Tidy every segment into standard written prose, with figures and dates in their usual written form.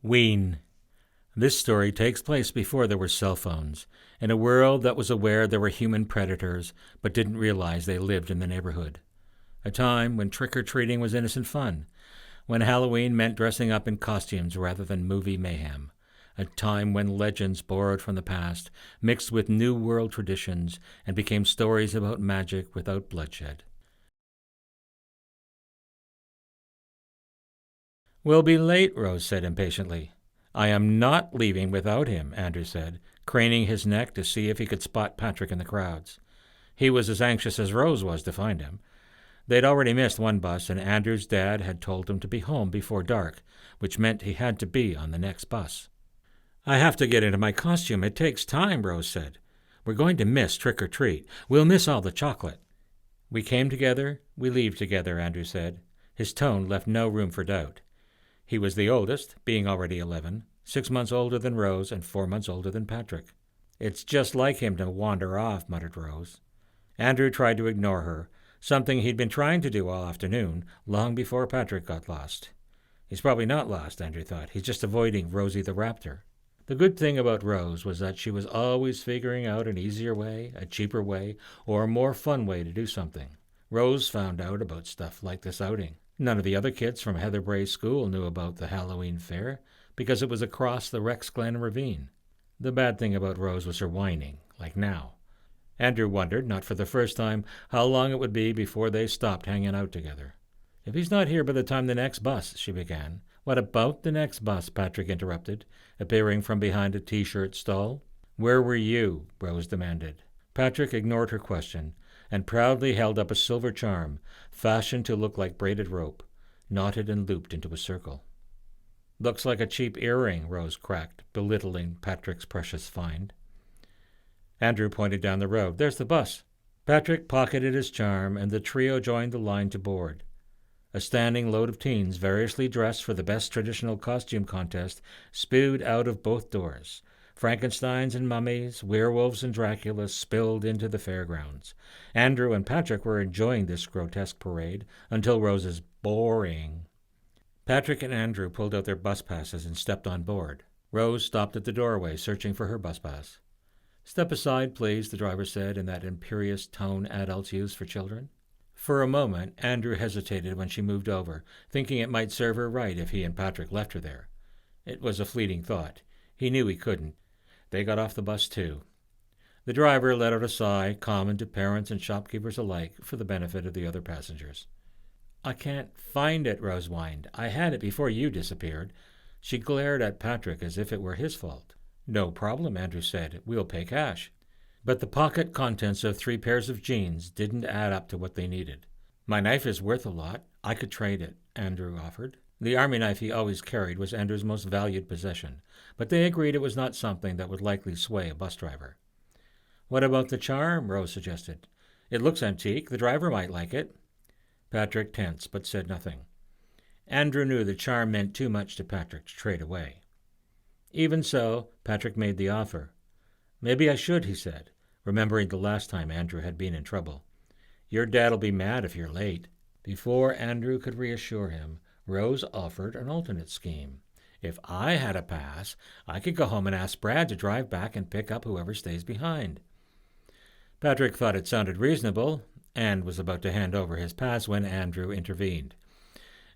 Ween. This story takes place before there were cell phones, in a world that was aware there were human predators, but didn't realize they lived in the neighborhood. A time when trick-or-treating was innocent fun, when Halloween meant dressing up in costumes rather than movie mayhem. A time when legends borrowed from the past mixed with New World traditions and became stories about magic without bloodshed. "We'll be late," Rose said impatiently. "I am not leaving without him," Andrew said, craning his neck to see if he could spot Patrick in the crowds. He was as anxious as Rose was to find him. They'd already missed one bus, and Andrew's dad had told him to be home before dark, which meant he had to be on the next bus. "I have to get into my costume. It takes time," Rose said. "We're going to miss trick-or-treat. We'll miss all the chocolate." "We came together, we leave together," Andrew said. His tone left no room for doubt. He was the oldest, being already 11, 6 months older than Rose and 4 months older than Patrick. "It's just like him to wander off," muttered Rose. Andrew tried to ignore her, something he'd been trying to do all afternoon, long before Patrick got lost. He's probably not lost, Andrew thought. He's just avoiding Rosie the raptor. The good thing about Rose was that she was always figuring out an easier way, a cheaper way, or a more fun way to do something. Rose found out about stuff like this outing. None of the other kids from Heather Bray's school knew about the Halloween fair, because it was across the Rex Glen ravine. The bad thing about Rose was her whining, like now. Andrew wondered, not for the first time, how long it would be before they stopped hanging out together. "If he's not here by the time the next bus," she began. "What about the next bus?" Patrick interrupted, appearing from behind a T-shirt stall. "Where were you?" Rose demanded. Patrick ignored her question and proudly held up a silver charm, fashioned to look like braided rope, knotted and looped into a circle. "Looks like a cheap earring," Rose cracked, belittling Patrick's precious find. Andrew pointed down the road. "There's the bus." Patrick pocketed his charm, and the trio joined the line to board. A standing load of teens, variously dressed for the best traditional costume contest, spewed out of both doors. Frankensteins and mummies, werewolves and Draculas spilled into the fairgrounds. Andrew and Patrick were enjoying this grotesque parade until Rose's boring. Patrick and Andrew pulled out their bus passes and stepped on board. Rose stopped at the doorway, searching for her bus pass. "Step aside, please," the driver said in that imperious tone adults use for children. For a moment, Andrew hesitated when she moved over, thinking it might serve her right if he and Patrick left her there. It was a fleeting thought. He knew he couldn't. They got off the bus, too. The driver let out a sigh, common to parents and shopkeepers alike, for the benefit of the other passengers. "I can't find it," Rose whined. "I had it before you disappeared." She glared at Patrick as if it were his fault. "No problem," Andrew said. "We'll pay cash." But the pocket contents of 3 pairs of jeans didn't add up to what they needed. "My knife is worth a lot. I could trade it," Andrew offered. The army knife he always carried was Andrew's most valued possession, but they agreed it was not something that would likely sway a bus driver. "What about the charm?" Rose suggested. "It looks antique. The driver might like it." Patrick tensed, but said nothing. Andrew knew the charm meant too much to Patrick to trade away. Even so, Patrick made the offer. "Maybe I should," he said, remembering the last time Andrew had been in trouble. "Your dad'll be mad if you're late." Before Andrew could reassure him, Rose offered an alternate scheme. "If I had a pass, I could go home and ask Brad to drive back and pick up whoever stays behind." Patrick thought it sounded reasonable and was about to hand over his pass when Andrew intervened.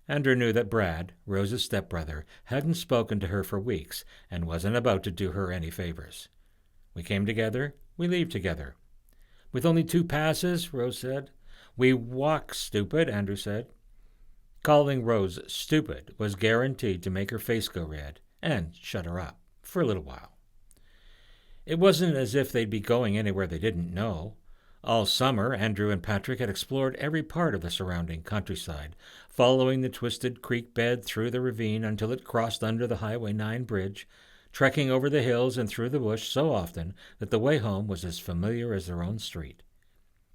Andrew knew that Brad, Rose's stepbrother, hadn't spoken to her for weeks and wasn't about to do her any favors. "We came together, we leave together." "With only 2 passes?" Rose said. "We walk, stupid," Andrew said. Calling Rose stupid was guaranteed to make her face go red and shut her up, for a little while. It wasn't as if they'd be going anywhere they didn't know. All summer, Andrew and Patrick had explored every part of the surrounding countryside, following the twisted creek bed through the ravine until it crossed under the Highway 9 bridge, trekking over the hills and through the bush so often that the way home was as familiar as their own street.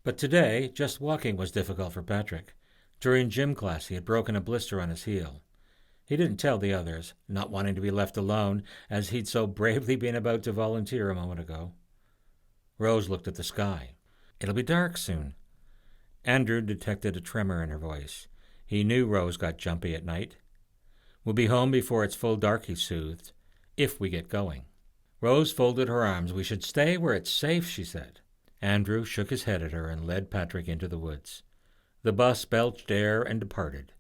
But today, just walking was difficult for Patrick. During gym class, he had broken a blister on his heel. He didn't tell the others, not wanting to be left alone, as he'd so bravely been about to volunteer a moment ago. Rose looked at the sky. "It'll be dark soon." Andrew detected a tremor in her voice. He knew Rose got jumpy at night. We'll be home before it's full dark, he soothed, if we get going. Rose folded her arms. We should stay where it's safe, she said. Andrew shook his head at her and led Patrick into the woods. The bus belched air and departed.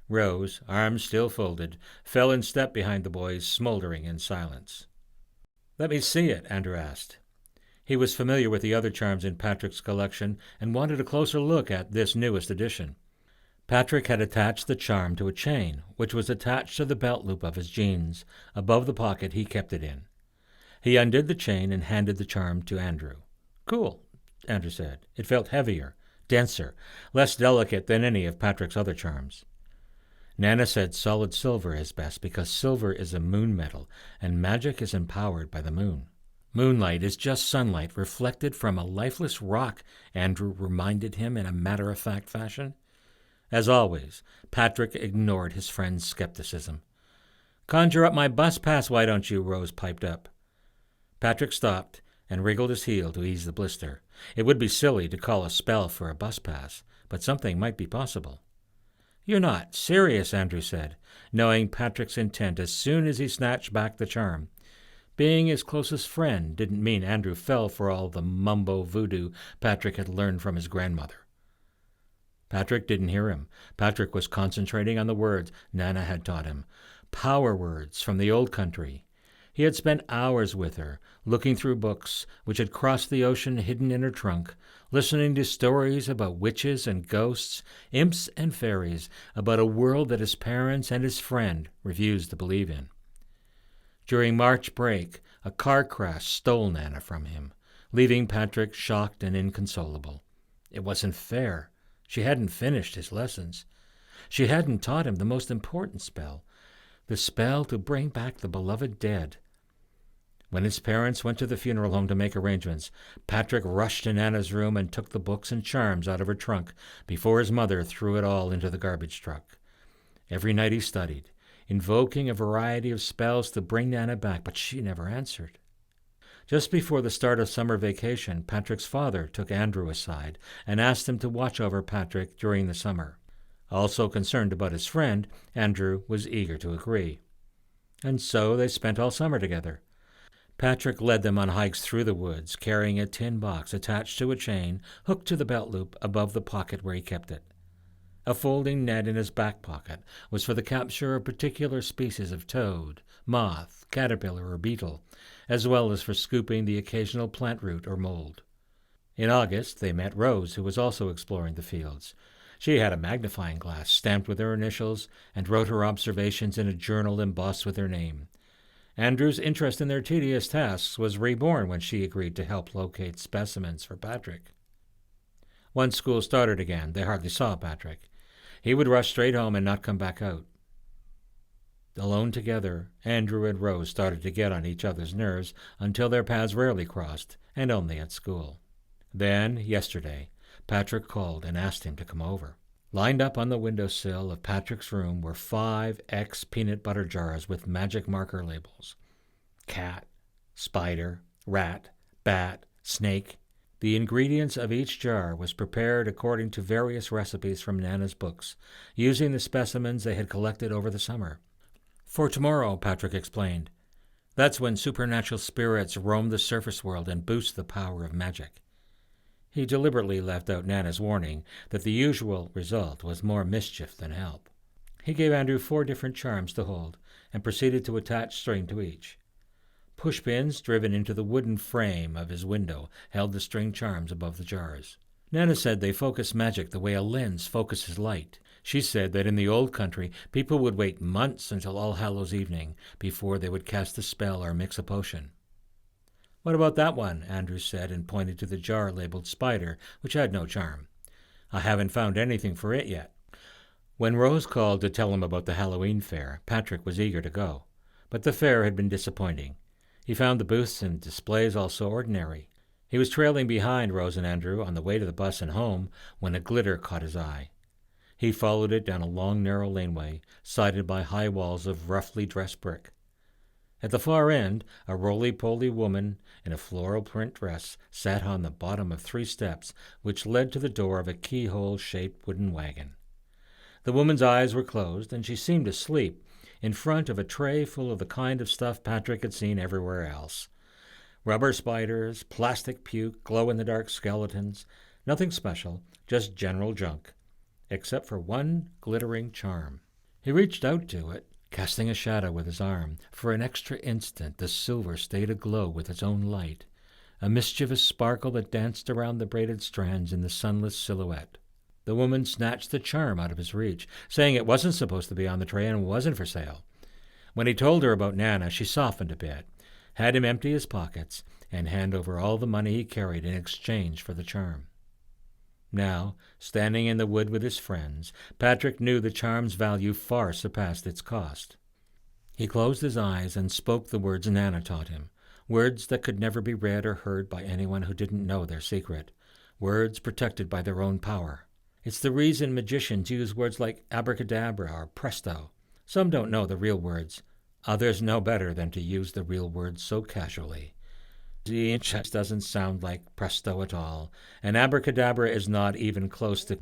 Rose, arms still folded, fell in step behind the boys, smoldering in silence. "Let me see it," Andrew asked. He was familiar with the other charms in Patrick's collection and wanted a closer look at this newest addition. Patrick had attached the charm to a chain, which was attached to the belt loop of his jeans, above the pocket he kept it in. He undid the chain and handed the charm to Andrew. "Cool," Andrew said. It felt heavier, denser, less delicate than any of Patrick's other charms. Nana said solid silver is best because silver is a moon metal, and magic is empowered by the moon. Moonlight is just sunlight reflected from a lifeless rock, Andrew reminded him in a matter-of-fact fashion. As always, Patrick ignored his friend's skepticism. "Conjure up my bus pass, why don't you?" Rose piped up. Patrick stopped and wriggled his heel to ease the blister. It would be silly to call a spell for a bus pass, but something might be possible. "You're not serious," Andrew said, knowing Patrick's intent as soon as he snatched back the charm. Being his closest friend didn't mean Andrew fell for all the mumbo voodoo Patrick had learned from his grandmother. Patrick didn't hear him. Patrick was concentrating on the words Nana had taught him, power words from the old country. He had spent hours with her, looking through books which had crossed the ocean hidden in her trunk, listening to stories about witches and ghosts, imps and fairies, about a world that his parents and his friend refused to believe in. During March break, a car crash stole Nana from him, leaving Patrick shocked and inconsolable. It wasn't fair. She hadn't finished his lessons. She hadn't taught him the most important spell, the spell to bring back the beloved dead. When his parents went to the funeral home to make arrangements, Patrick rushed to Nana's room and took the books and charms out of her trunk before his mother threw it all into the garbage truck. Every night he studied, invoking a variety of spells to bring Nana back, but she never answered. Just before the start of summer vacation, Patrick's father took Andrew aside and asked him to watch over Patrick during the summer. Also concerned about his friend, Andrew was eager to agree. And so they spent all summer together. Patrick led them on hikes through the woods, carrying a tin box attached to a chain hooked to the belt loop above the pocket where he kept it. A folding net in his back pocket was for the capture of particular species of toad, moth, caterpillar, or beetle, as well as for scooping the occasional plant root or mold. In August, they met Rose, who was also exploring the fields. She had a magnifying glass stamped with her initials and wrote her observations in a journal embossed with her name. Andrew's interest in their tedious tasks was reborn when she agreed to help locate specimens for Patrick. Once school started again, they hardly saw Patrick. He would rush straight home and not come back out. Alone together, Andrew and Rose started to get on each other's nerves until their paths rarely crossed, and only at school. Then, yesterday, Patrick called and asked him to come over. Lined up on the windowsill of Patrick's room were 5 peanut butter jars with magic marker labels. Cat, spider, rat, bat, snake. The ingredients of each jar was prepared according to various recipes from Nana's books, using the specimens they had collected over the summer. "For tomorrow," Patrick explained. "That's when supernatural spirits roam the surface world and boost the power of magic." He deliberately left out Nana's warning that the usual result was more mischief than help. He gave Andrew 4 different charms to hold and proceeded to attach string to each. Pushpins driven into the wooden frame of his window held the string charms above the jars. Nana said they focus magic the way a lens focuses light. She said that in the old country, people would wait months until All Hallows Evening before they would cast a spell or mix a potion. "What about that one?" Andrew said, and pointed to the jar labeled Spider, which had no charm. "I haven't found anything for it yet." When Rose called to tell him about the Halloween fair, Patrick was eager to go. But the fair had been disappointing. He found the booths and displays all so ordinary. He was trailing behind Rose and Andrew on the way to the bus and home when a glitter caught his eye. He followed it down a long, narrow laneway, sided by high walls of roughly dressed brick. At the far end, a roly-poly woman in a floral print dress sat on the bottom of 3 steps which led to the door of a keyhole-shaped wooden wagon. The woman's eyes were closed, and she seemed asleep, in front of a tray full of the kind of stuff Patrick had seen everywhere else. Rubber spiders, plastic puke, glow-in-the-dark skeletons. Nothing special, just general junk. Except for one glittering charm. He reached out to it, casting a shadow with his arm. For an extra instant the silver stayed aglow with its own light, a mischievous sparkle that danced around the braided strands in the sunless silhouette. The woman snatched the charm out of his reach, saying it wasn't supposed to be on the tray and wasn't for sale. When he told her about Nana, she softened a bit, had him empty his pockets, and hand over all the money he carried in exchange for the charm. Now, standing in the wood with his friends, Patrick knew the charm's value far surpassed its cost. He closed his eyes and spoke the words Nana taught him, words that could never be read or heard by anyone who didn't know their secret, words protected by their own power. It's the reason magicians use words like abracadabra or presto. Some don't know the real words. Others know better than to use the real words so casually. It just doesn't sound like presto at all, and abracadabra is not even close to...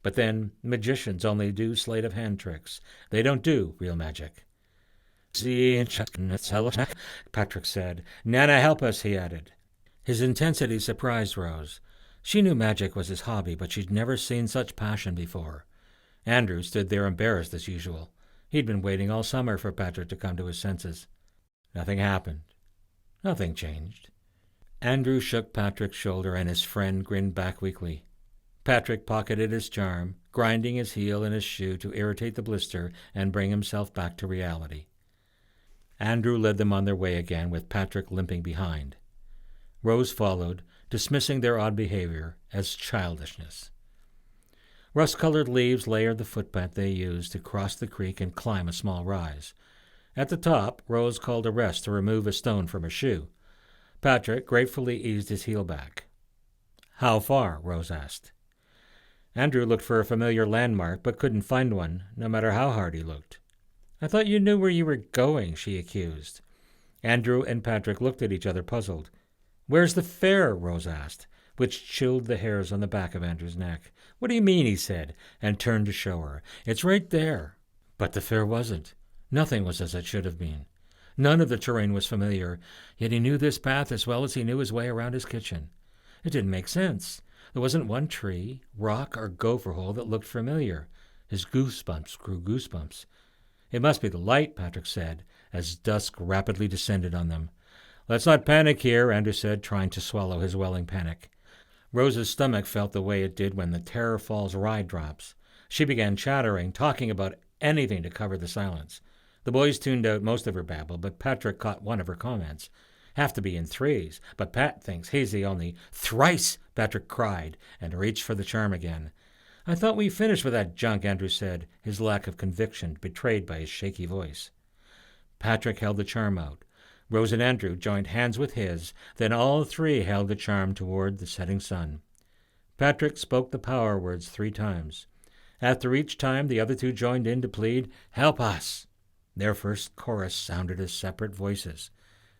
But then, magicians only do sleight-of-hand tricks. They don't do real magic. Patrick said. Nana, help us, he added. His intensity surprised Rose. She knew magic was his hobby, but she'd never seen such passion before. Andrew stood there embarrassed as usual. He'd been waiting all summer for Patrick to come to his senses. Nothing happened. Nothing changed. Andrew shook Patrick's shoulder, and his friend grinned back weakly. Patrick pocketed his charm, grinding his heel in his shoe to irritate the blister and bring himself back to reality. Andrew led them on their way again, with Patrick limping behind. Rose followed, dismissing their odd behavior as childishness. Rust-colored leaves layered the footpath they used to cross the creek and climb a small rise. At the top, Rose called a rest to remove a stone from her shoe. Patrick gratefully eased his heel back. How far? Rose asked. Andrew looked for a familiar landmark, but couldn't find one, no matter how hard he looked. I thought you knew where you were going, she accused. Andrew and Patrick looked at each other, puzzled. Where's the fair? Rose asked, which chilled the hairs on the back of Andrew's neck. What do you mean? He said, and turned to show her. It's right there. But the fair wasn't. Nothing was as it should have been. None of the terrain was familiar, yet he knew this path as well as he knew his way around his kitchen. It didn't make sense. There wasn't one tree, rock, or gopher hole that looked familiar. His goosebumps grew goosebumps. It must be the light, Patrick said, as dusk rapidly descended on them. Let's not panic here, Andrew said, trying to swallow his welling panic. Rose's stomach felt the way it did when the Terror Falls ride drops. She began chattering, talking about anything to cover the silence. The boys tuned out most of her babble, but Patrick caught one of her comments. Have to be in threes, but Pat thinks he's the only... Thrice! Patrick cried, and reached for the charm again. I thought we finished with that junk, Andrew said, his lack of conviction betrayed by his shaky voice. Patrick held the charm out. Rose and Andrew joined hands with his, then all three held the charm toward the setting sun. Patrick spoke the power words 3 times. After each time, the other two joined in to plead, Help us! Their first chorus sounded as separate voices.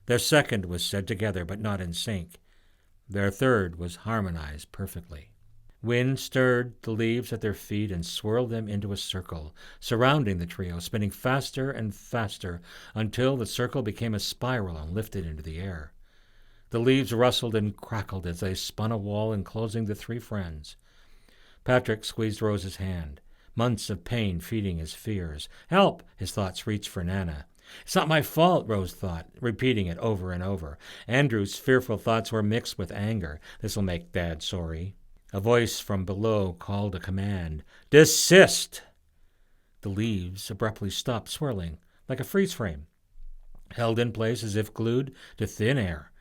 Their second was said together, but not in sync. Their third was harmonized perfectly. Wind stirred the leaves at their feet and swirled them into a circle, surrounding the trio, spinning faster and faster until the circle became a spiral and lifted into the air. The leaves rustled and crackled as they spun a wall enclosing the 3 friends. Patrick squeezed Rose's hand, months of pain feeding his fears. Help! His thoughts reached for Nana. It's not my fault, Rose thought, repeating it over and over. Andrew's fearful thoughts were mixed with anger. This'll make Dad sorry. A voice from below called a command. Desist! The leaves abruptly stopped swirling, like a freeze frame, held in place as if glued to thin air.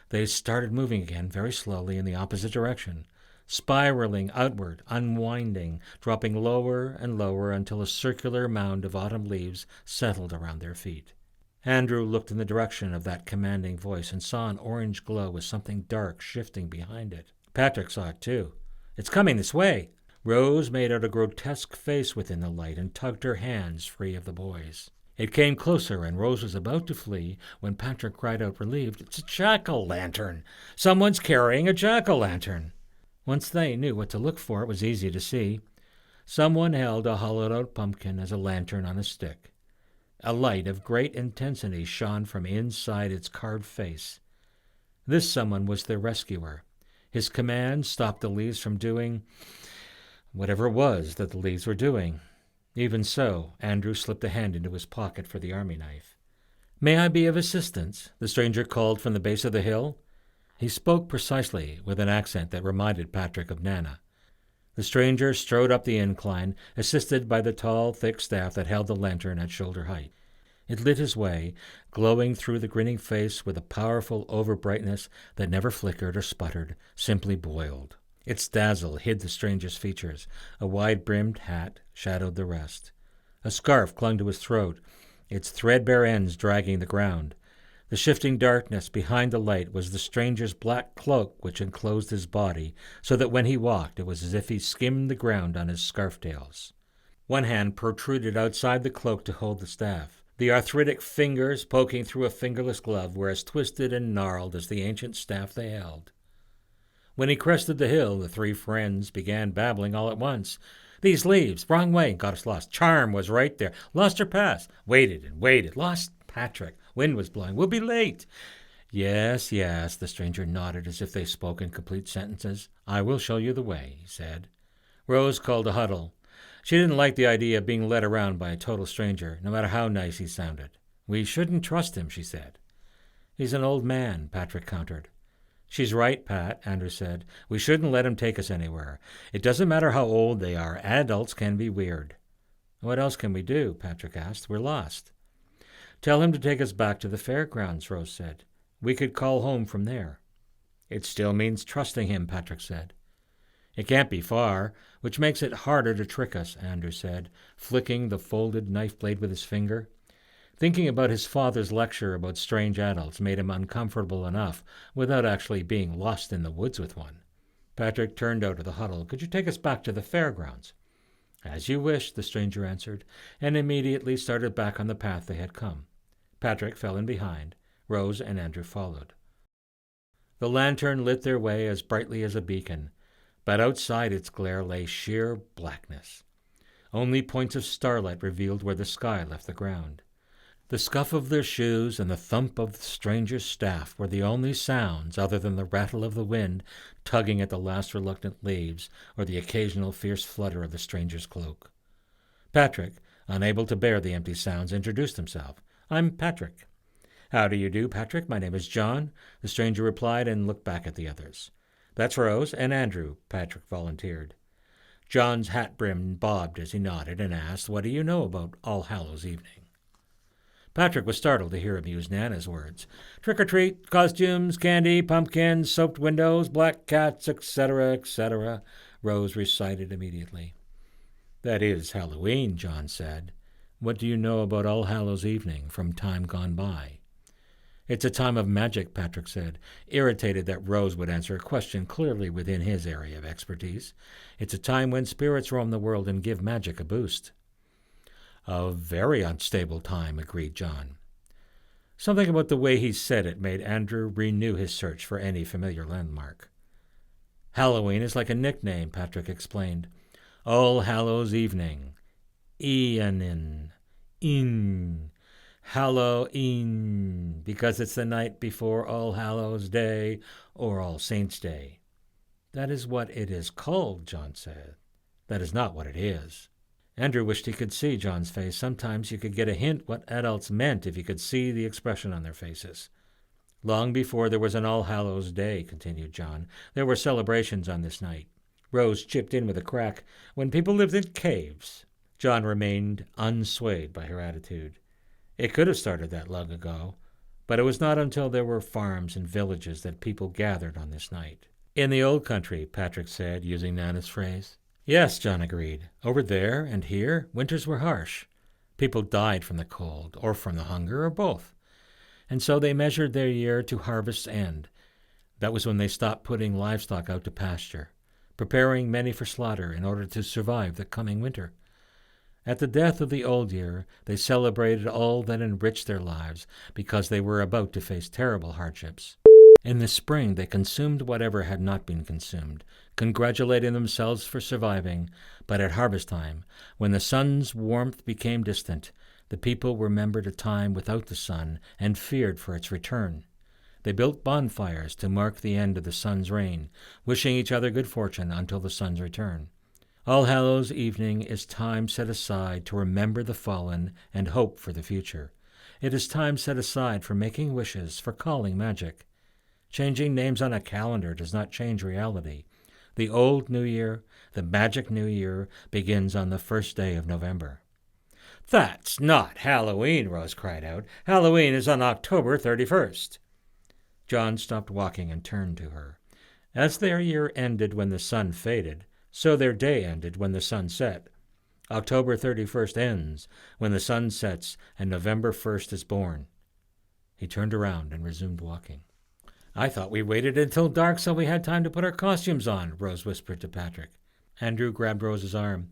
They started moving again very slowly in the opposite direction, spiraling outward, unwinding, dropping lower and lower until a circular mound of autumn leaves settled around their feet. Andrew looked in the direction of that commanding voice and saw an orange glow with something dark shifting behind it. Patrick saw it too. It's coming this way. Rose made out a grotesque face within the light and tugged her hands free of the boys. It came closer, and Rose was about to flee when Patrick cried out relieved, It's a jack-o'-lantern! Someone's carrying a jack-o'-lantern! Once they knew what to look for, it was easy to see. Someone held a hollowed-out pumpkin as a lantern on a stick. A light of great intensity shone from inside its carved face. This someone was their rescuer. His command stopped the leaves from doing whatever it was that the leaves were doing. Even so, Andrew slipped a hand into his pocket for the army knife. "May I be of assistance?" the stranger called from the base of the hill. He spoke precisely, with an accent that reminded Patrick of Nana. The stranger strode up the incline, assisted by the tall, thick staff that held the lantern at shoulder height. It lit his way, glowing through the grinning face with a powerful overbrightness that never flickered or sputtered, simply boiled. Its dazzle hid the stranger's features. A wide-brimmed hat shadowed the rest. A scarf clung to his throat, its threadbare ends dragging the ground. The shifting darkness behind the light was the stranger's black cloak which enclosed his body, so that when he walked it was as if he skimmed the ground on his scarf-tails. One hand protruded outside the cloak to hold the staff. The arthritic fingers poking through a fingerless glove were as twisted and gnarled as the ancient staff they held. When he crested the hill, the three friends began babbling all at once. "These leaves, wrong way, got us lost. Charm was right there. Lost her pass. Waited and waited. Lost Patrick. Wind was blowing. We'll be late." "Yes, yes," the stranger nodded as if they spoke in complete sentences. "I will show you the way," he said. Rose called a huddle. She didn't like the idea of being led around by a total stranger, no matter how nice he sounded. "We shouldn't trust him," she said. "He's an old man," Patrick countered. "She's right, Pat," Andrew said. "We shouldn't let him take us anywhere. It doesn't matter how old they are. Adults can be weird." "What else can we do?" Patrick asked. "We're lost." "Tell him to take us back to the fairgrounds," Rose said. "We could call home from there." "It still means trusting him," Patrick said. "It can't be far, which makes it harder to trick us," Andrew said, flicking the folded knife blade with his finger. Thinking about his father's lecture about strange adults made him uncomfortable enough without actually being lost in the woods with one. Patrick turned out of the huddle. "Could you take us back to the fairgrounds?" "As you wish," the stranger answered, and immediately started back on the path they had come. Patrick fell in behind. Rose and Andrew followed. The lantern lit their way as brightly as a beacon, but outside its glare lay sheer blackness. Only points of starlight revealed where the sky left the ground. The scuff of their shoes and the thump of the stranger's staff were the only sounds other than the rattle of the wind tugging at the last reluctant leaves or the occasional fierce flutter of the stranger's cloak. Patrick, unable to bear the empty sounds, introduced himself. "I'm Patrick." "How do you do, Patrick? My name is John," the stranger replied and looked back at the others. "That's Rose and Andrew," Patrick volunteered. John's hat brim bobbed as he nodded and asked, "What do you know about All Hallows Evening?" Patrick was startled to hear him use Nana's words. "Trick-or-treat, costumes, candy, pumpkins, soaped windows, black cats, etc., etc.," Rose recited immediately. "That is Halloween," John said. "What do you know about All Hallows Evening from time gone by?" "It's a time of magic," Patrick said, irritated that Rose would answer a question clearly within his area of expertise. "It's a time when spirits roam the world and give magic a boost." "A very unstable time," agreed John. Something about the way he said it made Andrew renew his search for any familiar landmark. "Halloween is like a nickname," Patrick explained. "All Hallows Evening. Eanin. In. Hallow-in, because it's the night before All Hallows Day or All Saints' Day." "That is what it is called," John said. "That is not what it is." Andrew wished he could see John's face. Sometimes you could get a hint what adults meant if you could see the expression on their faces. "Long before there was an All Hallows Day," continued John, "there were celebrations on this night." Rose chipped in with a crack. "When people lived in caves." John remained unswayed by her attitude. It could have started that long ago, but it was not until there were farms and villages that people gathered on this night. "In the old country," Patrick said, using Nana's phrase. "Yes," John agreed. "Over there and here, winters were harsh. People died from the cold, or from the hunger, or both. And so they measured their year to harvest's end. That was when they stopped putting livestock out to pasture, preparing many for slaughter in order to survive the coming winter. At the death of the old year, they celebrated all that enriched their lives because they were about to face terrible hardships. In the spring, they consumed whatever had not been consumed, congratulating themselves for surviving. But at harvest time, when the sun's warmth became distant, The people remembered a time without the sun and feared for its return. They built bonfires to mark the end of the sun's reign, wishing each other good fortune until the sun's return. All Hallows Evening is time set aside to remember the fallen and hope for the future. It is time set aside for making wishes, for calling magic. Changing names on a calendar does not change reality. The old New Year, the magic New Year, begins on the first day of November. "That's not Halloween," Rose cried out. "Halloween is on October 31st. John stopped walking and turned to her. As their year ended when the sun faded, so their day ended when the sun set. October 31st ends when the sun sets and November 1st is born. He turned around and resumed walking. "I thought we waited until dark so we had time to put our costumes on," Rose whispered to Patrick. Andrew grabbed Rose's arm.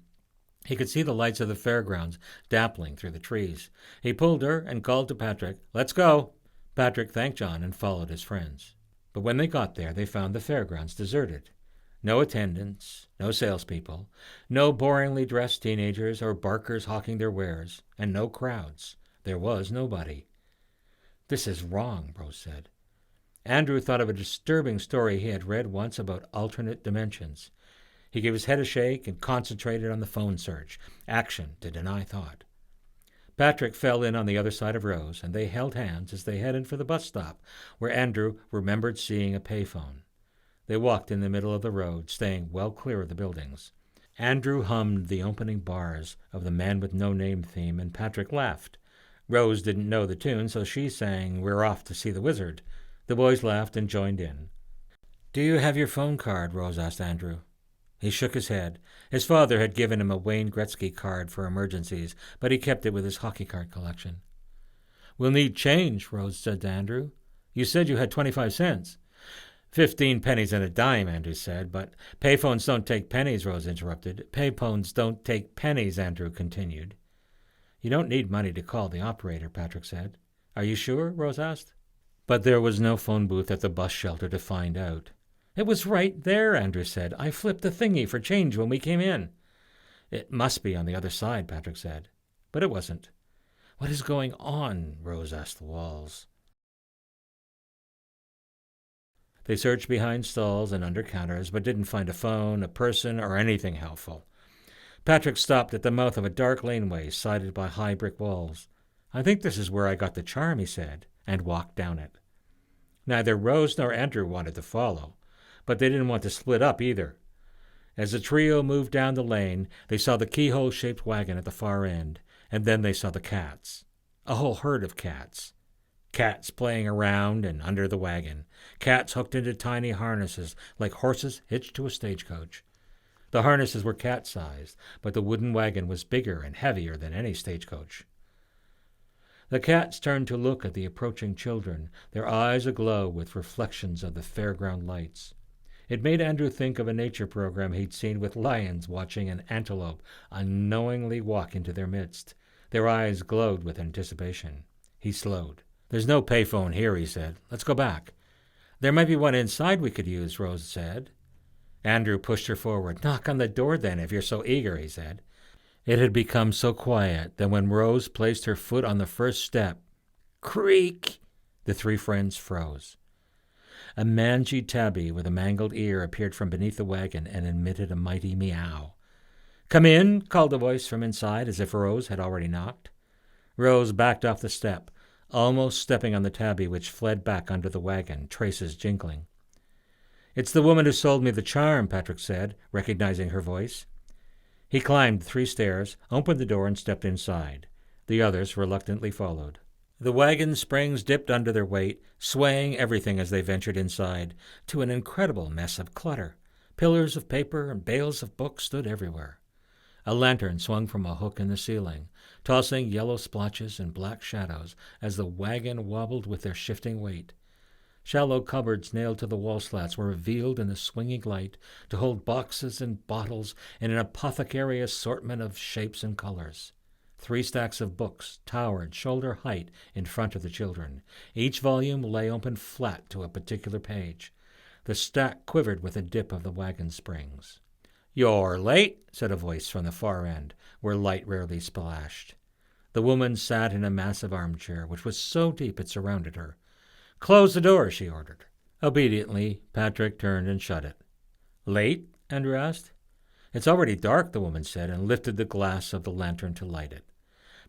He could see the lights of the fairgrounds dappling through the trees. He pulled her and called to Patrick, "Let's go." Patrick thanked John and followed his friends. But when they got there, they found the fairgrounds deserted. No attendants, no salespeople, no boringly dressed teenagers or barkers hawking their wares, and no crowds. There was nobody. "This is wrong," Rose said. Andrew thought of a disturbing story he had read once about alternate dimensions. He gave his head a shake and concentrated on the phone search. Action to deny thought. Patrick fell in on the other side of Rose, and they held hands as they headed for the bus stop, where Andrew remembered seeing a payphone. They walked in the middle of the road, staying well clear of the buildings. Andrew hummed the opening bars of the Man with No Name theme, and Patrick laughed. Rose didn't know the tune, so she sang "We're Off to See the Wizard." The boys laughed and joined in. "Do you have your phone card?" Rose asked Andrew. He shook his head. His father had given him a Wayne Gretzky card for emergencies, but he kept it with his hockey card collection. "We'll need change," Rose said to Andrew. "You said you had 25 cents. 15 pennies and a dime," Andrew said. "But payphones don't take pennies," Rose interrupted. "Payphones don't take pennies," Andrew continued. "You don't need money to call the operator," Patrick said. "Are you sure?" Rose asked. But there was no phone booth at the bus shelter to find out. "It was right there," Andrew said. "I flipped the thingy for change when we came in." "It must be on the other side," Patrick said. But it wasn't. "What is going on?" Rose asked the walls. They searched behind stalls and under counters, but didn't find a phone, a person, or anything helpful. Patrick stopped at the mouth of a dark laneway sided by high brick walls. "I think this is where I got the charm," he said, and walked down it. Neither Rose nor Andrew wanted to follow, but they didn't want to split up either. As the trio moved down the lane, they saw the keyhole-shaped wagon at the far end, and then they saw the cats. A whole herd of cats. Cats playing around and under the wagon. Cats hooked into tiny harnesses like horses hitched to a stagecoach. The harnesses were cat-sized, but the wooden wagon was bigger and heavier than any stagecoach. The cats turned to look at the approaching children, their eyes aglow with reflections of the fairground lights. It made Andrew think of a nature program he'd seen with lions watching an antelope unknowingly walk into their midst. Their eyes glowed with anticipation. He slowed. "There's no payphone here," he said. "Let's go back." "There might be one inside we could use," Rose said. Andrew pushed her forward. "Knock on the door then, if you're so eager," he said. It had become so quiet that when Rose placed her foot on the first step, creak, the three friends froze. A mangy tabby with a mangled ear appeared from beneath the wagon and emitted a mighty meow. "Come in," called a voice from inside, as if Rose had already knocked. Rose backed off the step, almost stepping on the tabby, which fled back under the wagon, traces jingling. "It's the woman who sold me the charm," Patrick said, recognizing her voice. He climbed 3 stairs, opened the door, and stepped inside. The others reluctantly followed. The wagon springs dipped under their weight, swaying everything as they ventured inside, to an incredible mess of clutter. Pillars of paper and bales of books stood everywhere. A lantern swung from a hook in the ceiling, tossing yellow splotches and black shadows as the wagon wobbled with their shifting weight. Shallow cupboards nailed to the wall slats were revealed in the swinging light to hold boxes and bottles and an apothecary assortment of shapes and colors. 3 stacks of books towered shoulder height in front of the children. Each volume lay open flat to a particular page. The stack quivered with a dip of the wagon springs. "You're late," said a voice from the far end, where light rarely splashed. The woman sat in a massive armchair, which was so deep it surrounded her. "Close the door," she ordered. Obediently, Patrick turned and shut it. "Late?" Andrew asked. "It's already dark," the woman said, and lifted the glass of the lantern to light it.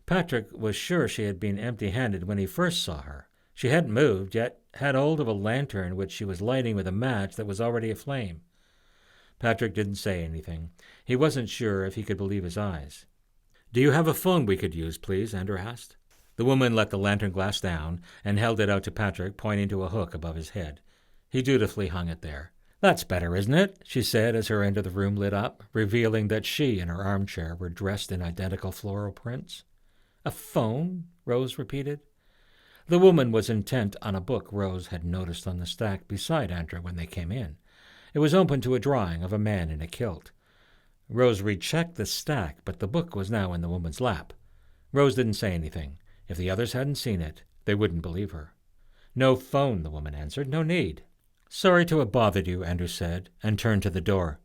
Patrick was sure she had been empty-handed when he first saw her. She hadn't moved, yet had hold of a lantern which she was lighting with a match that was already aflame. Patrick didn't say anything. He wasn't sure if he could believe his eyes. "Do you have a phone we could use, please?" Andrew asked. The woman let the lantern glass down and held it out to Patrick, pointing to a hook above his head. He dutifully hung it there. "That's better, isn't it?" she said as her end of the room lit up, revealing that she and her armchair were dressed in identical floral prints. "A phone?" Rose repeated. The woman was intent on a book Rose had noticed on the stack beside Andrew when they came in. It was open to a drawing of a man in a kilt. Rose rechecked the stack, but the book was now in the woman's lap. Rose didn't say anything. If the others hadn't seen it, they wouldn't believe her. "No phone," the woman answered. "No need." "Sorry to have bothered you," Andrew said, and turned to the door.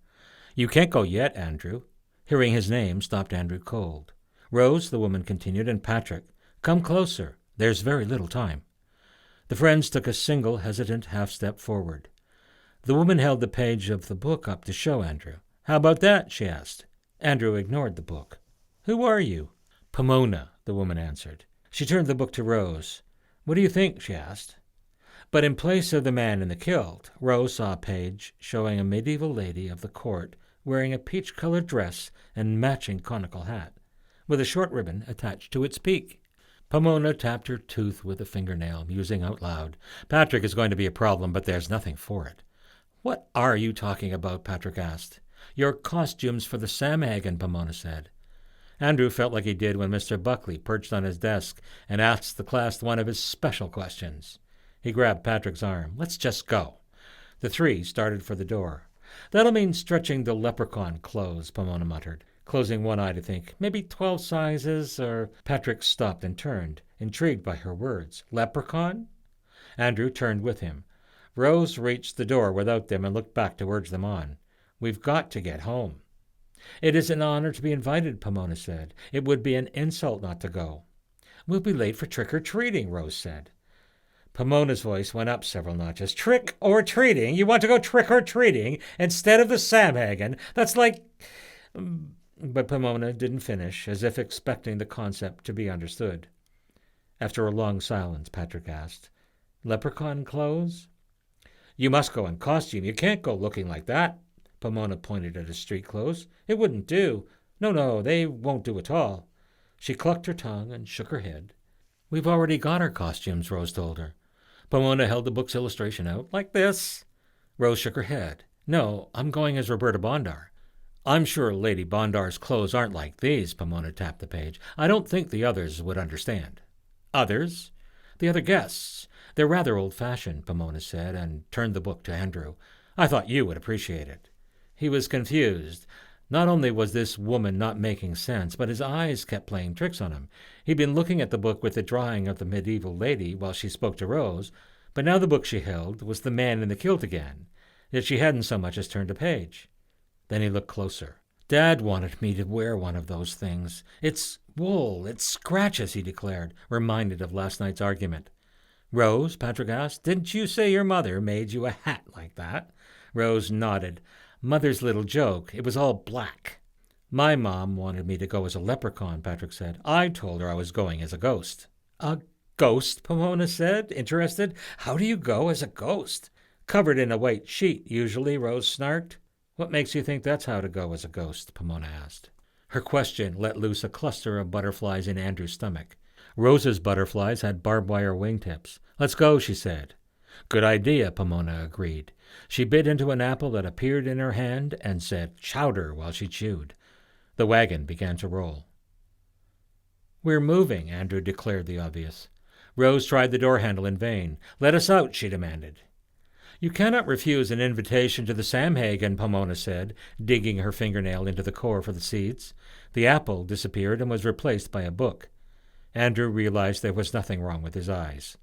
"You can't go yet, Andrew." Hearing his name stopped Andrew cold. "Rose," the woman continued, "and Patrick, come closer. There's very little time." The friends took a single, hesitant half-step forward. The woman held the page of the book up to show Andrew. "How about that?" she asked. Andrew ignored the book. "Who are you?" "Pomona," the woman answered. She turned the book to Rose. "What do you think?" she asked. But in place of the man in the kilt, Rose saw a page showing a medieval lady of the court wearing a peach-colored dress and matching conical hat, with a short ribbon attached to its peak. Pomona tapped her tooth with a fingernail, musing out loud. "Patrick is going to be a problem, but there's nothing for it." "What are you talking about?" Patrick asked. "Your costumes for the Samhain," Pomona said. Andrew felt like he did when Mr. Buckley perched on his desk and asked the class one of his special questions. He grabbed Patrick's arm. "Let's just go." The three started for the door. "That'll mean stretching the leprechaun clothes," Pomona muttered, closing one eye to think. "Maybe 12 sizes, or—" Patrick stopped and turned, intrigued by her words. "Leprechaun?" Andrew turned with him. Rose reached the door without them and looked back to urge them on. "We've got to get home." "It is an honor to be invited," Pomona said. "It would be an insult not to go." "We'll be late for trick-or-treating," Rose said. Pomona's voice went up several notches. "Trick-or-treating? You want to go trick-or-treating instead of the Samhain? That's like—" But Pomona didn't finish, as if expecting the concept to be understood. After a long silence, Patrick asked, "Leprechaun clothes?" "You must go in costume. You can't go looking like that." Pomona pointed at his street clothes. "It wouldn't do. No, they won't do at all." She clucked her tongue and shook her head. "We've already got our costumes," Rose told her. Pomona held the book's illustration out. "Like this?" Rose shook her head. "No, I'm going as Roberta Bondar." "I'm sure Lady Bondar's clothes aren't like these," Pomona tapped the page. "I don't think the others would understand." "Others?" "The other guests. They're rather old-fashioned," Pomona said, and turned the book to Andrew. "I thought you would appreciate it." He was confused. Not only was this woman not making sense, but his eyes kept playing tricks on him. He'd been looking at the book with the drawing of the medieval lady while she spoke to Rose, but now the book she held was the man in the kilt again, yet she hadn't so much as turned a page. Then he looked closer. "Dad wanted me to wear one of those things. It's wool, it scratches," he declared, reminded of last night's argument. "Rose," Patrick asked, "didn't you say your mother made you a hat like that?" Rose nodded. "Mother's little joke. It was all black." "My mom wanted me to go as a leprechaun," Patrick said. "I told her I was going as a ghost." "A ghost?" Pomona said, interested. "How do you go as a ghost?" "Covered in a white sheet, usually," Rose snarked. "What makes you think that's how to go as a ghost?" Pomona asked. Her question let loose a cluster of butterflies in Andrew's stomach. Rose's butterflies had barbed wire wingtips. "Let's go," she said. "Good idea," Pomona agreed. She bit into an apple that appeared in her hand and said chowder while she chewed. The wagon began to roll. "We're moving," Andrew declared the obvious. Rose tried the door handle in vain. "Let us out," she demanded. "You cannot refuse an invitation to the Samhain," Pomona said, digging her fingernail into the core for the seeds. The apple disappeared and was replaced by a book. Andrew realized there was nothing wrong with his eyes.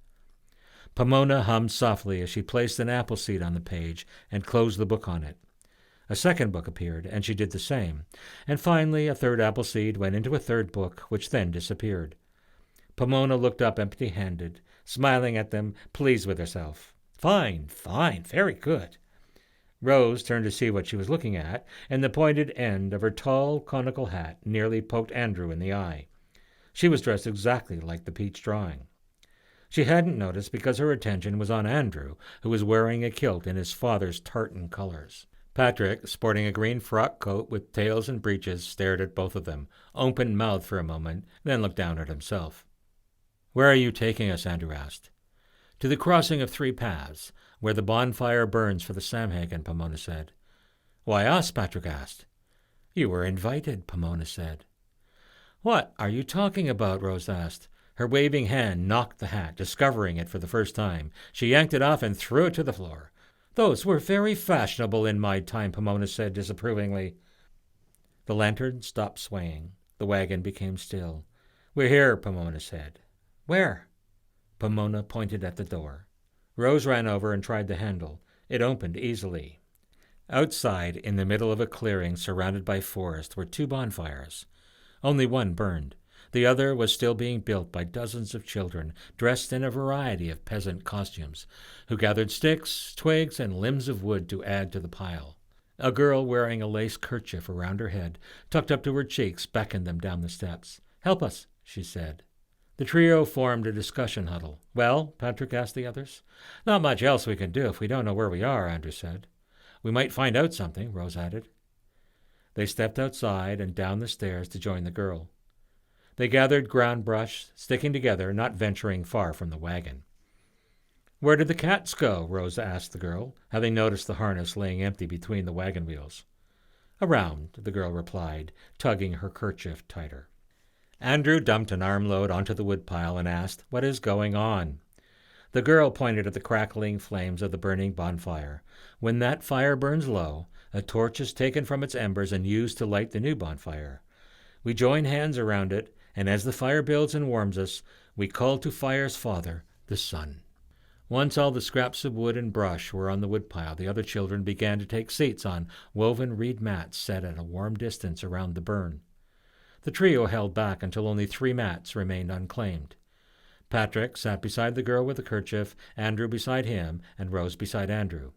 Pomona hummed softly as she placed an apple seed on the page and closed the book on it. A second book appeared, and she did the same. And finally a third apple seed went into a third book, which then disappeared. Pomona looked up empty-handed, smiling at them, pleased with herself. Fine, fine, very good. Rose turned to see what she was looking at, and the pointed end of her tall, conical hat nearly poked Andrew in the eye. She was dressed exactly like the peach drawing. She hadn't noticed because her attention was on Andrew, who was wearing a kilt in his father's tartan colors. Patrick, sporting a green frock coat with tails and breeches, stared at both of them, open-mouthed for a moment, then looked down at himself. "Where are you taking us?" Andrew asked. "To the crossing of 3 paths, where the bonfire burns for the Samhain," Pomona said. "Why us?" Patrick asked. "You were invited," Pomona said. "What are you talking about?" Rose asked. Her waving hand knocked the hat, discovering it for the first time. She yanked it off and threw it to the floor. "Those were very fashionable in my time," Pomona said disapprovingly. The lantern stopped swaying. The wagon became still. "We're here," Pomona said. "Where?" Pomona pointed at the door. Rose ran over and tried the handle. It opened easily. Outside, in the middle of a clearing surrounded by forest, were 2 bonfires. Only one burned. The other was still being built by dozens of children, dressed in a variety of peasant costumes, who gathered sticks, twigs, and limbs of wood to add to the pile. A girl wearing a lace kerchief around her head, tucked up to her cheeks, beckoned them down the steps. "Help us," she said. The trio formed a discussion huddle. "Well," Patrick asked the others. "Not much else we can do if we don't know where we are," Andrew said. "We might find out something," Rose added. They stepped outside and down the stairs to join the girl. They gathered ground brush, sticking together, not venturing far from the wagon. "Where did the cats go?" Rose asked the girl, having noticed the harness laying empty between the wagon wheels. "Around," the girl replied, tugging her kerchief tighter. Andrew dumped an armload onto the woodpile and asked, "What is going on?" The girl pointed at the crackling flames of the burning bonfire. "When that fire burns low, a torch is taken from its embers and used to light the new bonfire. We join hands around it, and as the fire builds and warms us, we call to fire's father, the sun." Once all the scraps of wood and brush were on the woodpile, the other children began to take seats on woven reed mats set at a warm distance around the burn. The trio held back until only 3 mats remained unclaimed. Patrick sat beside the girl with the kerchief, Andrew beside him, and Rose beside Andrew.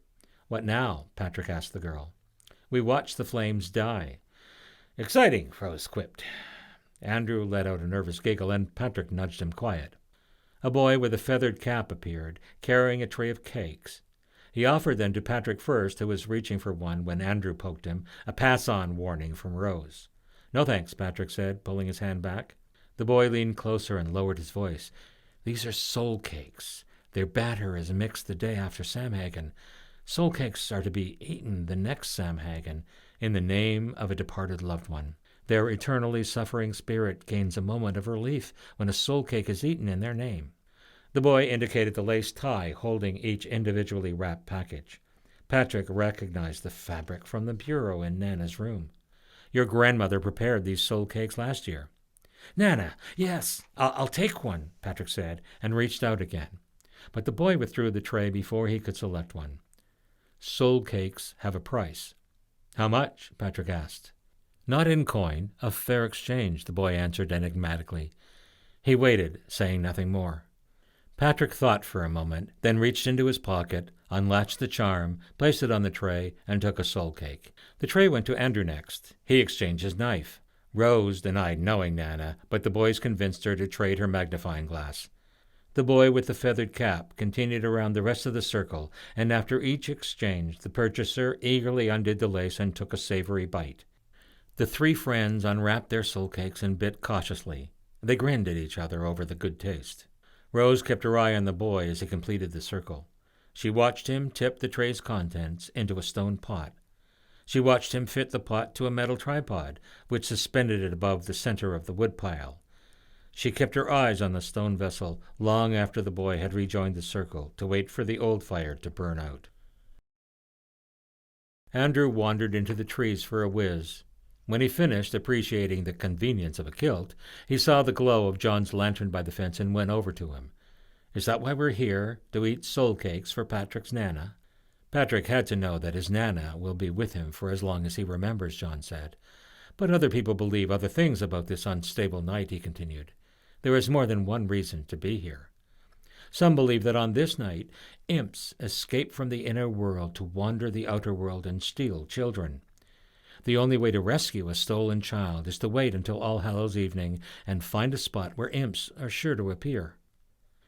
"What now?" Patrick asked the girl. "We watch the flames die." "Exciting," Rose quipped. Andrew let out a nervous giggle, and Patrick nudged him quiet. A boy with a feathered cap appeared, carrying a tray of cakes. He offered them to Patrick first, who was reaching for one when Andrew poked him, a pass-on warning from Rose. "No thanks," Patrick said, pulling his hand back. The boy leaned closer and lowered his voice. "These are soul cakes. Their batter is mixed the day after Samhain. Soul cakes are to be eaten the next Samhain in the name of a departed loved one. Their eternally suffering spirit gains a moment of relief when a soul cake is eaten in their name." The boy indicated the lace tie holding each individually wrapped package. Patrick recognized the fabric from the bureau in Nana's room. "Your grandmother prepared these soul cakes last year." "Nana, yes, I'll take one," Patrick said, and reached out again. But the boy withdrew the tray before he could select one. "Soul cakes have a price." "How much?" Patrick asked. "Not in coin, a fair exchange," the boy answered enigmatically. He waited, saying nothing more. Patrick thought for a moment, then reached into his pocket, unlatched the charm, placed it on the tray, and took a soul cake. The tray went to Andrew next. He exchanged his knife. Rose denied knowing Nana, but the boys convinced her to trade her magnifying glass. The boy with the feathered cap continued around the rest of the circle, and after each exchange, the purchaser eagerly undid the lace and took a savory bite. The 3 friends unwrapped their soul cakes and bit cautiously. They grinned at each other over the good taste. Rose kept her eye on the boy as he completed the circle. She watched him tip the tray's contents into a stone pot. She watched him fit the pot to a metal tripod, which suspended it above the center of the woodpile. She kept her eyes on the stone vessel long after the boy had rejoined the circle to wait for the old fire to burn out. Andrew wandered into the trees for a whiz. When he finished appreciating the convenience of a kilt, he saw the glow of John's lantern by the fence and went over to him. "Is that why we're here, to eat soul cakes for Patrick's Nana?" "Patrick had to know that his Nana will be with him for as long as he remembers," John said. "But other people believe other things about this unstable night," he continued. There is more than one reason to be here. Some believe that on this night, imps escape from the inner world to wander the outer world and steal children. The only way to rescue a stolen child is to wait until All Hallows Evening and find a spot where imps are sure to appear.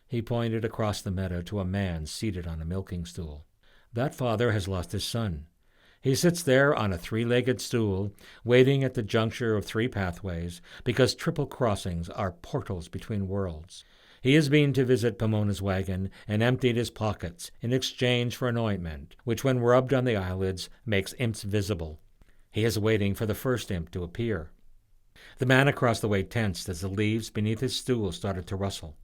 He pointed across the meadow to a man seated on a milking stool. That father has lost his son. He sits there on a three-legged stool, waiting at the juncture of three pathways, because triple crossings are portals between worlds. He has been to visit Pomona's wagon and emptied his pockets in exchange for an ointment, which when rubbed on the eyelids makes imps visible. He is waiting for the first imp to appear. The man across the way tensed as the leaves beneath his stool started to rustle.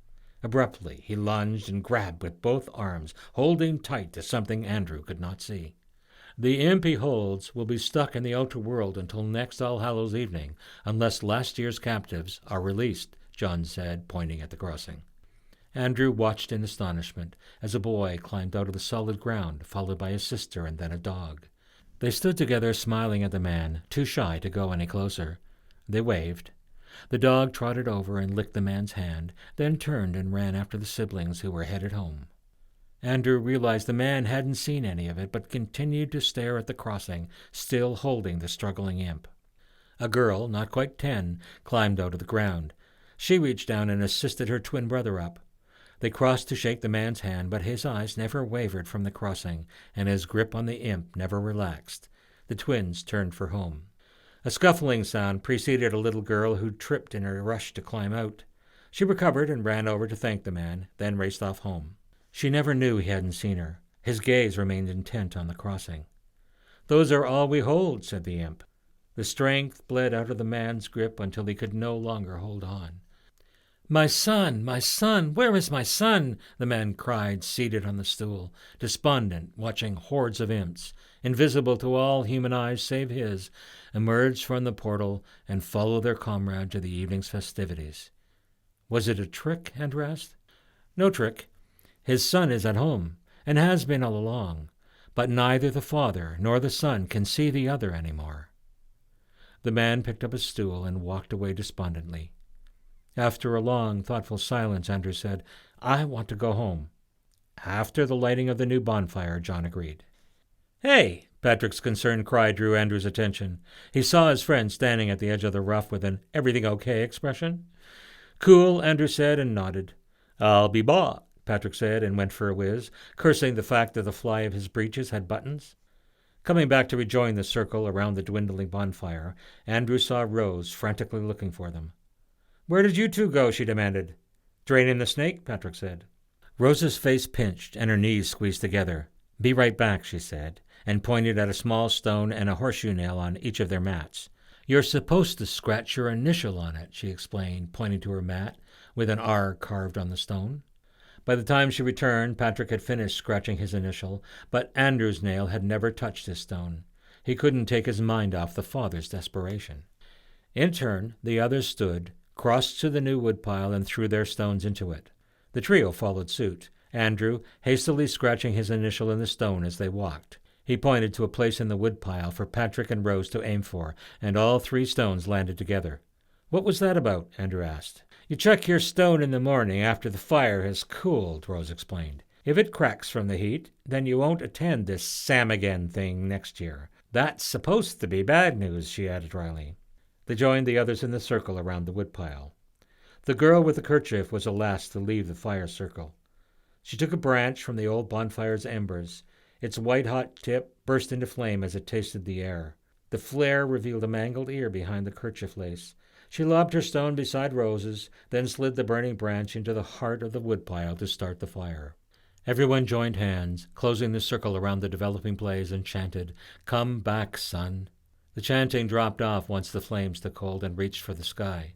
Abruptly, he lunged and grabbed with both arms, holding tight to something Andrew could not see. The imp he holds will be stuck in the outer world until next All Hallows Evening, unless last year's captives are released, John said, pointing at the crossing. Andrew watched in astonishment as a boy climbed out of the solid ground, followed by his sister and then a dog. They stood together smiling at the man, too shy to go any closer. They waved. The dog trotted over and licked the man's hand, then turned and ran after the siblings who were headed home. Andrew realized the man hadn't seen any of it, but continued to stare at the crossing, still holding the struggling imp. A girl, not quite 10, climbed out of the ground. She reached down and assisted her twin brother up. They crossed to shake the man's hand, but his eyes never wavered from the crossing, and his grip on the imp never relaxed. The twins turned for home. A scuffling sound preceded a little girl who tripped in her rush to climb out. She recovered and ran over to thank the man, then raced off home. She never knew he hadn't seen her. His gaze remained intent on the crossing. "Those are all we hold," said the imp. The strength bled out of the man's grip until he could no longer hold on. My son, where is my son?" the man cried, seated on the stool, despondent, watching hordes of imps, invisible to all human eyes save his, emerge from the portal and follow their comrade to the evening's festivities. Was it a trick? Andrew asked. No trick. His son is at home, and has been all along, but neither the father nor the son can see the other any more. The man picked up a stool and walked away despondently. After a long, thoughtful silence, Andrew said, "I want to go home." "After the lighting of the new bonfire," John agreed. "Hey!" Patrick's concerned cry drew Andrew's attention. He saw his friend standing at the edge of the rough with an "everything okay" expression. "Cool," Andrew said and nodded. "I'll be back," Patrick said and went for a whiz, cursing the fact that the fly of his breeches had buttons. Coming back to rejoin the circle around the dwindling bonfire, Andrew saw Rose frantically looking for them. "Where did you two go?" she demanded. "Draining the snake," Patrick said. Rose's face pinched and her knees squeezed together. "Be right back," she said, and pointed at a small stone and a horseshoe nail on each of their mats. "You're supposed to scratch your initial on it," she explained, pointing to her mat, with an R carved on the stone. By the time she returned, Patrick had finished scratching his initial, but Andrew's nail had never touched his stone. He couldn't take his mind off the father's desperation. In turn, the others stood, crossed to the new woodpile, and threw their stones into it. The trio followed suit, Andrew hastily scratching his initial in the stone as they walked. He pointed to a place in the woodpile for Patrick and Rose to aim for, and all three stones landed together. "What was that about?" Andrew asked. "You chuck your stone in the morning after the fire has cooled," Rose explained. "If it cracks from the heat, then you won't attend this Sam-again thing next year. That's supposed to be bad news," she added dryly. They joined the others in the circle around the woodpile. The girl with the kerchief was the last to leave the fire circle. She took a branch from the old bonfire's embers. Its white-hot tip burst into flame as it tasted the air. The flare revealed a mangled ear behind the kerchief lace. She lobbed her stone beside Rose's, then slid the burning branch into the heart of the woodpile to start the fire. Everyone joined hands, closing the circle around the developing blaze, and chanted, "Come back, son." The chanting dropped off once the flames took hold and reached for the sky.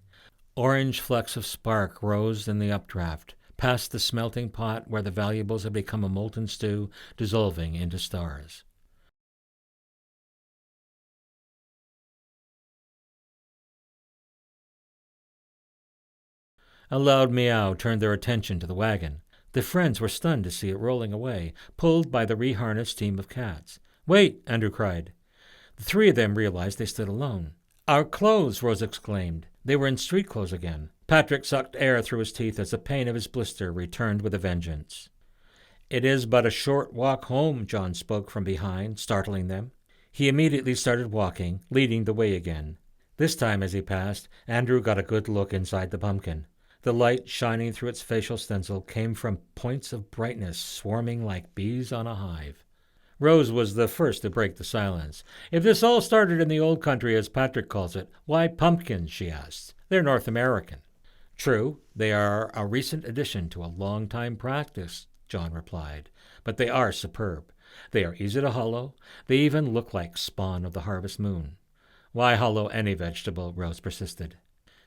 Orange flecks of spark rose in the updraft, past the smelting pot where the valuables had become a molten stew, dissolving into stars. A loud meow turned their attention to the wagon. The friends were stunned to see it rolling away, pulled by the reharnessed team of cats. "Wait!" Andrew cried. The three of them realized they stood alone. "Our clothes!" Rose exclaimed. They were in street clothes again. Patrick sucked air through his teeth as the pain of his blister returned with a vengeance. "It is but a short walk home," John spoke from behind, startling them. He immediately started walking, leading the way again. This time as he passed, Andrew got a good look inside the pumpkin. The light shining through its facial stencil came from points of brightness swarming like bees on a hive. Rose was the first to break the silence. "If this all started in the old country, as Patrick calls it, why pumpkins?" she asked. "They're North American." "True, they are a recent addition to a long-time practice," John replied, "but they are superb. They are easy to hollow. They even look like spawn of the harvest moon." "Why hollow any vegetable?" Rose persisted.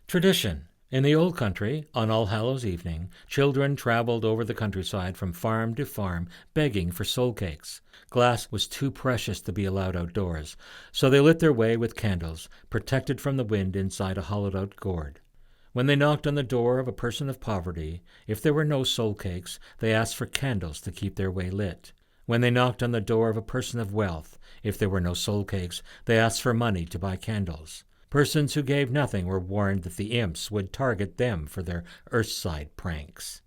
"Tradition. In the old country, on All Hallows Evening, children traveled over the countryside from farm to farm begging for soul cakes. Glass was too precious to be allowed outdoors, so they lit their way with candles, protected from the wind inside a hollowed-out gourd. When they knocked on the door of a person of poverty, if there were no soul cakes, they asked for candles to keep their way lit. When they knocked on the door of a person of wealth, if there were no soul cakes, they asked for money to buy candles. Persons who gave nothing were warned that the imps would target them for their earthside pranks.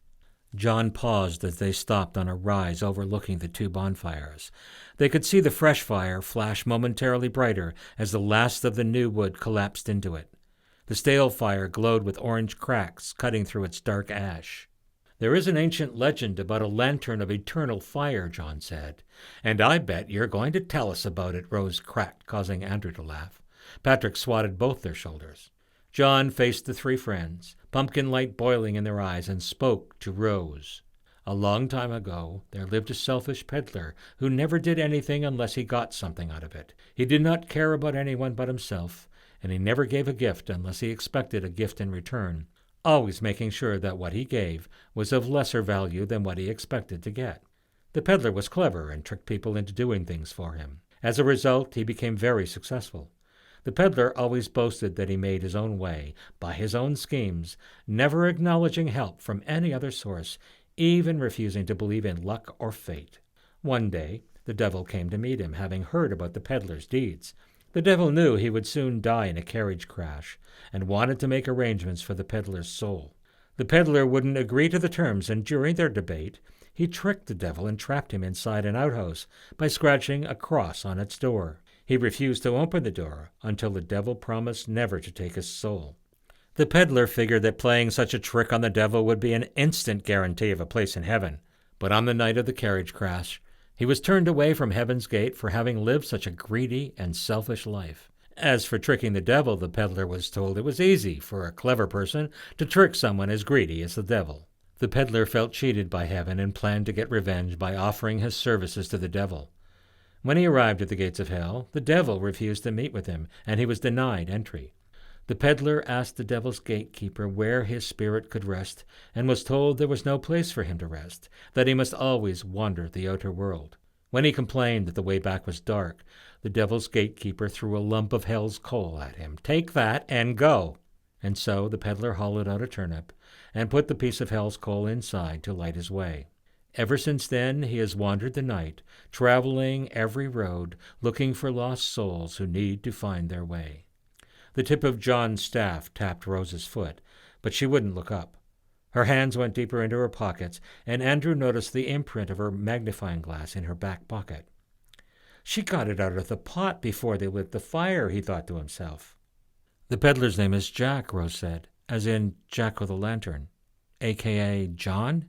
John paused as they stopped on a rise overlooking the two bonfires. They could see the fresh fire flash momentarily brighter as the last of the new wood collapsed into it. The stale fire glowed with orange cracks cutting through its dark ash. "There is an ancient legend about a lantern of eternal fire," John said. "And I bet you're going to tell us about it," Rose cracked, causing Andrew to laugh. Patrick swatted both their shoulders. John faced the three friends, pumpkin light boiling in their eyes, and spoke to Rose. "A long time ago there lived a selfish peddler who never did anything unless he got something out of it. He did not care about anyone but himself, and he never gave a gift unless he expected a gift in return, always making sure that what he gave was of lesser value than what he expected to get. The peddler was clever and tricked people into doing things for him. As a result, he became very successful. The peddler always boasted that he made his own way, by his own schemes, never acknowledging help from any other source, even refusing to believe in luck or fate. One day, the devil came to meet him, having heard about the peddler's deeds. The devil knew he would soon die in a carriage crash, and wanted to make arrangements for the peddler's soul. The peddler wouldn't agree to the terms, and during their debate, he tricked the devil and trapped him inside an outhouse by scratching a cross on its door. He refused to open the door until the devil promised never to take his soul. The peddler figured that playing such a trick on the devil would be an instant guarantee of a place in heaven. But on the night of the carriage crash, he was turned away from heaven's gate for having lived such a greedy and selfish life. As for tricking the devil, the peddler was told it was easy for a clever person to trick someone as greedy as the devil. The peddler felt cheated by heaven and planned to get revenge by offering his services to the devil. When he arrived at the gates of hell, the devil refused to meet with him, and he was denied entry. The peddler asked the devil's gatekeeper where his spirit could rest, and was told there was no place for him to rest, that he must always wander the outer world. When he complained that the way back was dark, the devil's gatekeeper threw a lump of hell's coal at him. "Take that and go!" And so the peddler hollowed out a turnip, and put the piece of hell's coal inside to light his way. Ever since then he has wandered the night, traveling every road, looking for lost souls who need to find their way. The tip of John's staff tapped Rose's foot, but she wouldn't look up. Her hands went deeper into her pockets, and Andrew noticed the imprint of her magnifying glass in her back pocket. "She got it out of the pot before they lit the fire," he thought to himself. "The peddler's name is Jack," Rose said, "as in Jack-o'-the-lantern, a.k.a. John?"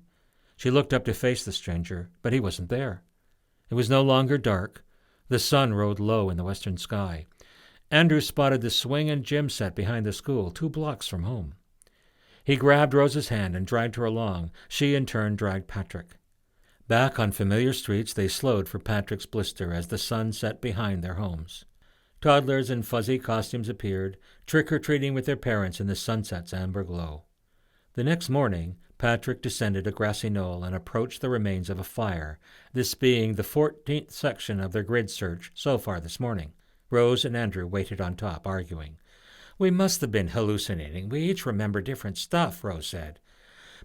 She looked up to face the stranger, but he wasn't there. It was no longer dark. The sun rode low in the western sky. Andrew spotted the swing and gym set behind the school, 2 blocks from home. He grabbed Rose's hand and dragged her along. She, in turn, dragged Patrick. Back on familiar streets, they slowed for Patrick's blister as the sun set behind their homes. Toddlers in fuzzy costumes appeared, trick-or-treating with their parents in the sunset's amber glow. The next morning, Patrick descended a grassy knoll and approached the remains of a fire, this being the 14th section of their grid search so far this morning. Rose and Andrew waited on top, arguing. "We must have been hallucinating. We each remember different stuff," Rose said.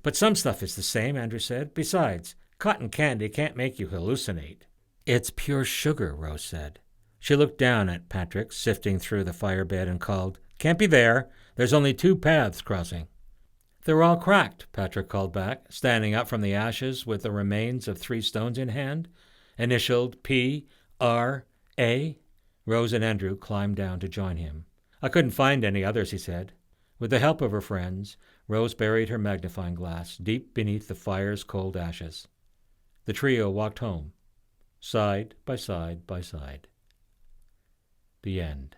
"But some stuff is the same," Andrew said. "Besides, cotton candy can't make you hallucinate." "It's pure sugar," Rose said. She looked down at Patrick, sifting through the fire bed, and called, "Can't be there. There's only 2 paths crossing." They're all cracked, Patrick called back, standing up from the ashes with the remains of 3 stones in hand, initialed P.R.A. Rose and Andrew climbed down to join him. I couldn't find any others, he said. With the help of her friends, Rose buried her magnifying glass deep beneath the fire's cold ashes. The trio walked home, side by side by side. The end.